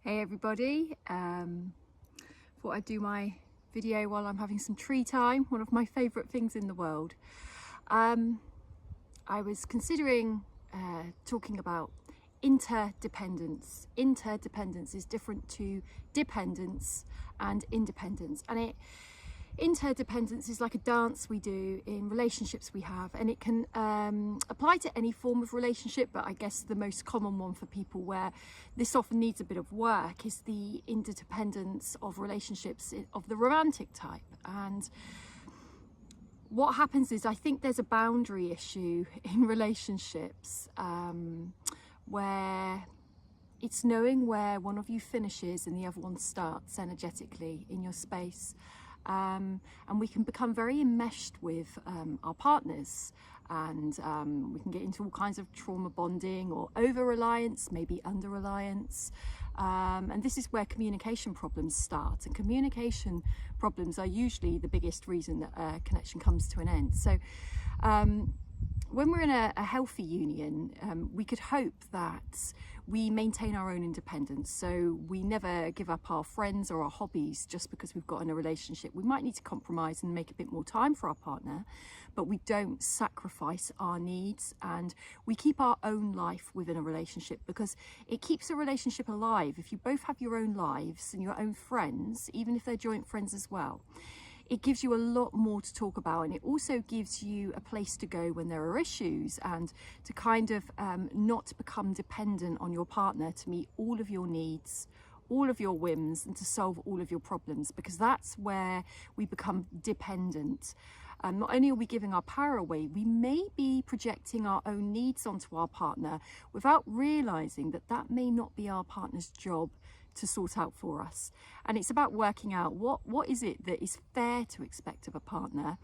Hey everybody, thought I'd do my video while I'm having some tree time, one of my favourite things in the world. I was considering talking about interdependence. Interdependence is different to dependence and independence, and interdependence is like a dance we do in relationships we have, and it can apply to any form of relationship, but I guess the most common one for people where this often needs a bit of work is the interdependence of relationships of the romantic type. And what happens is, I think there's a boundary issue in relationships where it's knowing where one of you finishes and the other one starts energetically in your space. And we can become very enmeshed with our partners, and we can get into all kinds of trauma bonding or over-reliance, maybe under-reliance. And this is where communication problems start, and communication problems are usually the biggest reason that a connection comes to an end. So when we're in a healthy union, we could hope that we maintain our own independence, so we never give up our friends or our hobbies just because we've got in a relationship. We might need to compromise and make a bit more time for our partner, but we don't sacrifice our needs, and we keep our own life within a relationship because it keeps a relationship alive. If you both have your own lives and your own friends, even if they're joint friends as well, it gives you a lot more to talk about, and it also gives you a place to go when there are issues, and to kind of not become dependent on your partner to meet all of your needs, all of your whims, and to solve all of your problems, because that's where we become dependent. Not only are we giving our power away, we may be projecting our own needs onto our partner without realizing that that may not be our partner's job to sort out for us. And it's about working out what is it that is fair to expect of a partner,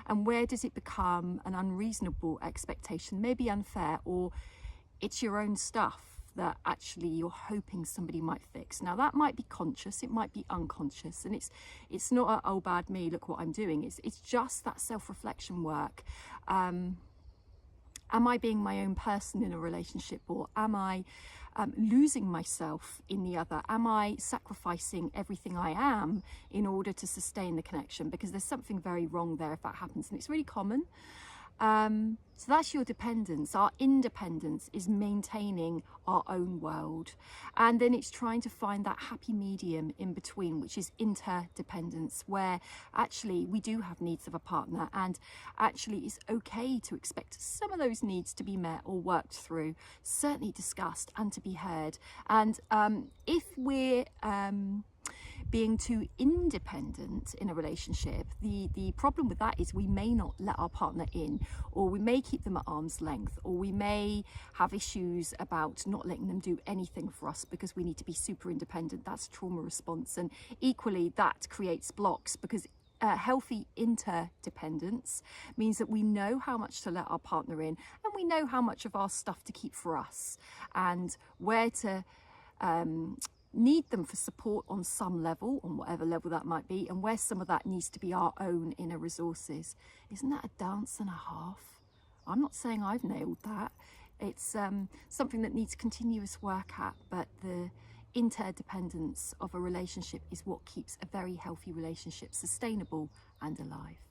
and where does it become an unreasonable expectation, maybe unfair, or it's your own stuff that actually you're hoping somebody might fix. Now that might be conscious, it might be unconscious, and it's not a, oh bad me, look what I'm doing. It's just that self-reflection work. Am I being my own person in a relationship, or am I losing myself in the other? Am I sacrificing everything I am in order to sustain the connection? Because there's something very wrong there if that happens, and it's really common. So that's your dependence. Our independence is maintaining our own world, and then it's trying to find that happy medium in between, which is interdependence, where actually we do have needs of a partner, and actually it's okay to expect some of those needs to be met or worked through, certainly discussed, and to be heard. And if we're being too independent in a relationship, the problem with that is we may not let our partner in, or we may keep them at arm's length, or we may have issues about not letting them do anything for us because we need to be super independent. That's trauma response, and equally that creates blocks, because healthy interdependence means that we know how much to let our partner in, and we know how much of our stuff to keep for us, and where to need them for support on some level, on whatever level that might be, and where some of that needs to be our own inner resources. Isn't that a dance and a half? I'm not saying I've nailed that. It's something that needs continuous work at, but the interdependence of a relationship is what keeps a very healthy relationship sustainable and alive.